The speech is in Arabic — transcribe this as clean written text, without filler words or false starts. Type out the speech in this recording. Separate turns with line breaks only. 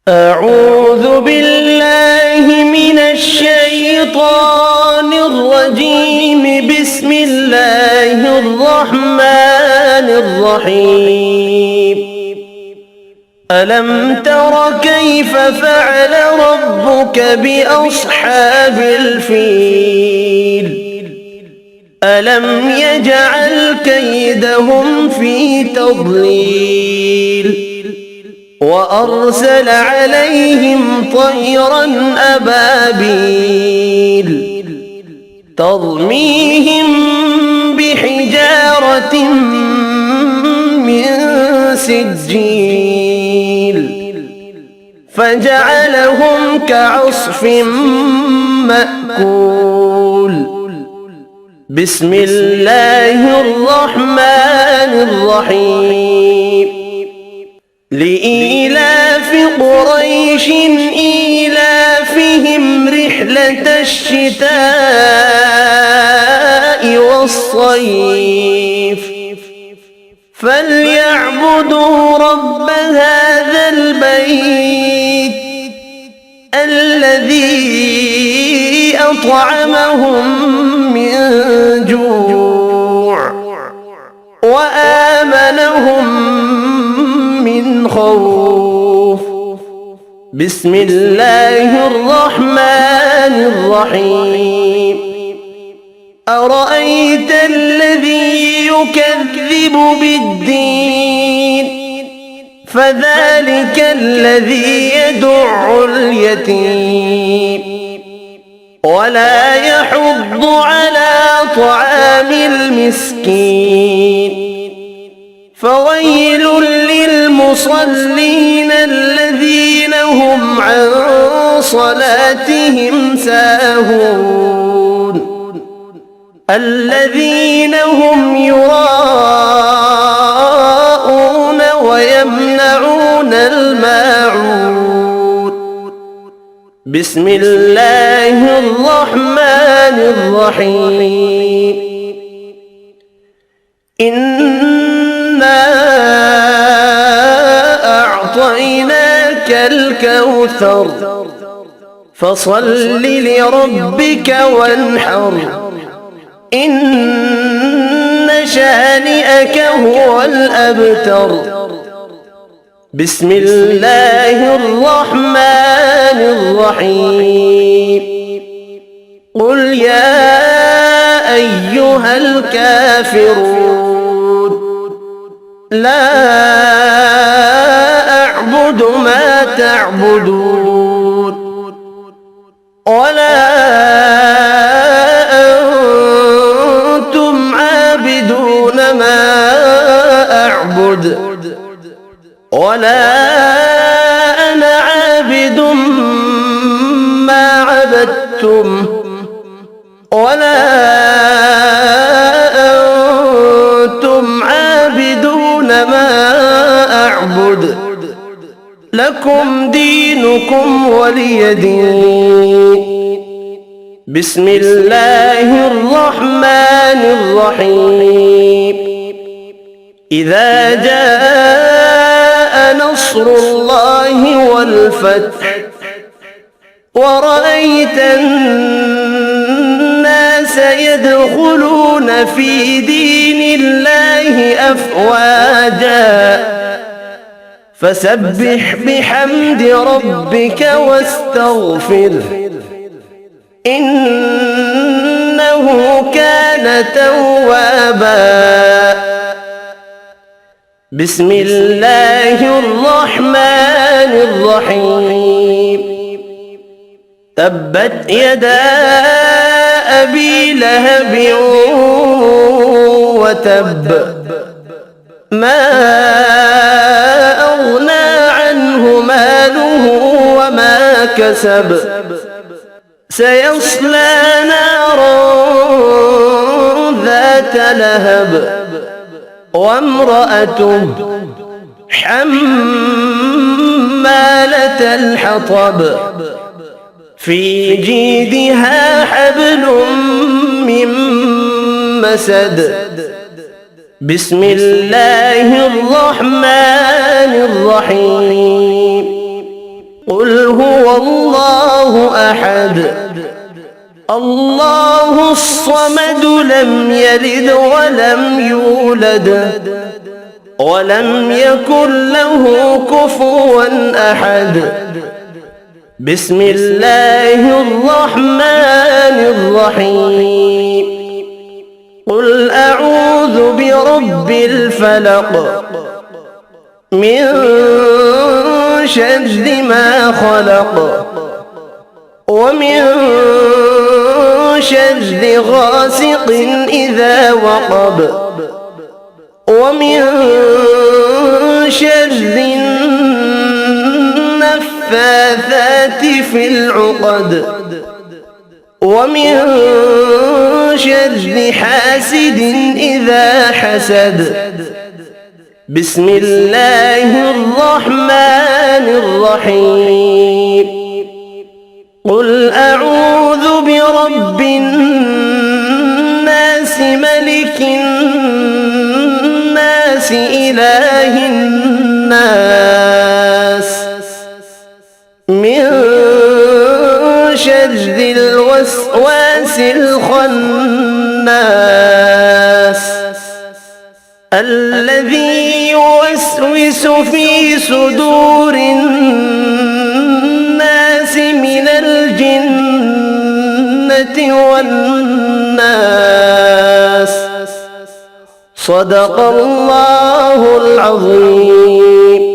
أعوذ بالله من الشيطان الرجيم. بسم الله الرحمن الرحيم. ألم تر كيف فعل ربك بأصحاب الفيل؟ ألم يجعل كيدهم في تضليل وأرسل عليهم طيرا أبابيل ترميهم بحجارة من سجيل فجعلهم كعصف مأكول. بسم الله الرحمن الرحيم. لإيلاف قريش إيلافهم رحلة الشتاء والصيف فليعبدوا رب هذا البيت الذي أطعمهم من جوع وآمنهم من خوف. بسم الله الرحمن الرحيم. أرأيت الذي يكذب بالدين فذلك الذي يدع اليتيم ولا يحض على طعام المسكين فويل للمصلين الذين هم عن صلاتهم ساهون الذين هم يراءون ويمنعون الماعون. بسم الله الرحمن الرحيم. إنا أعطيناك الكوثر فصل لربك وانحر إن شانئك هو الأبتر. بسم الله الرحمن الرحيم. قل يا أيها الكافرون لا أعبد ما تعبدون ولا أنتم عابدون ما أعبد ولا أنا عابد ما عبدتم ولا أنتم عابدون ما أعبد لكم دينكم ولي دين. بسم الله الرحمن الرحيم. إذا جاء نصر الله والفتح ورأيت الناس يدخلون في دين الله أفواجا فسبح بحمد ربك واستغفره إنه كان توابا. بسم الله الرحمن الرحيم. تبت يدا أبي لهب وتب ما أغنى عنه ماله وما كسب سيصلى نارا ذات لهب وامرأته حمالة الحطب في جيدها حبل من مسد. بسم الله الرحمن الرحيم. قل هو الله أحد الله الصمد لم يلد ولم يولد ولم يكن له كفوا أحد بسم الله الرحمن الرحيم قل أعوذ برب الفلق من شر ما خلق ومن شر غاسق إذا وقب ومن شر النفاثات في العقد ومن شر حاسد إذا حسد بسم الله الرحمن الرحيم قل أعوذ برب الناس ملك الناس إله الناس من شر الوسواس الخناس الذي يوسوس في صدور الناس من الجنة والناس صدق الله العظيم.